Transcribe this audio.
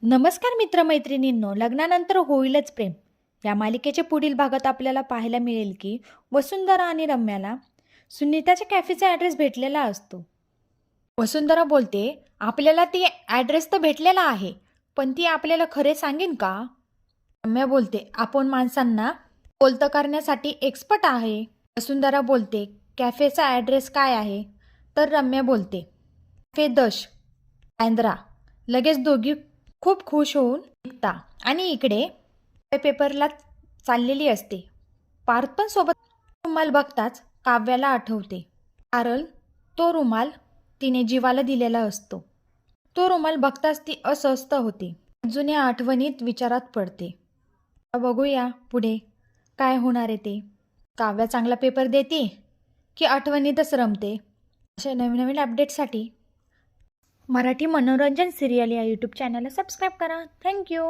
नमस्कार मित्रमैत्रिणींनो, लग्नानंतर होईलच प्रेम या मालिकेच्या पुढील भागात आपल्याला पाहायला मिळेल की वसुंधरा आणि रम्याला सुनीताच्या कॅफेचा ॲड्रेस भेटलेला असतो. वसुंधरा बोलते, आपल्याला ती ॲड्रेस तर भेटलेला आहे, पण ती आपल्याला खरे सांगेन का? रम्या बोलते, आपण माणसांना बोलतं करण्यासाठी एक्सपर्ट आहे. वसुंधरा बोलते, कॅफेचा ॲड्रेस काय आहे? तर रम्या बोलते, कॅफे दश बँद्रा. लगेच दोघी खूप खुश होऊन निघता आणि इकडे पेपरला चाललेली असते. पार्थ पण सोबत. रुमाल बघताच काव्याला आठवते, कारण तो रुमाल तिने जीवाला दिलेला असतो. तो रुमाल बघताच ती अस्वस्थ होते. जुन्या आठवणीत विचारात पडते. बघूया पुढे काय होणार आहे ते. काव्या चांगला पेपर देते की आठवणीतच रमते? अशा नवीन नवीन अपडेटसाठी मराठी मनोरंजन सिरियल या यूट्यूब चॅनलला सबस्क्राईब करा. थँक्यू.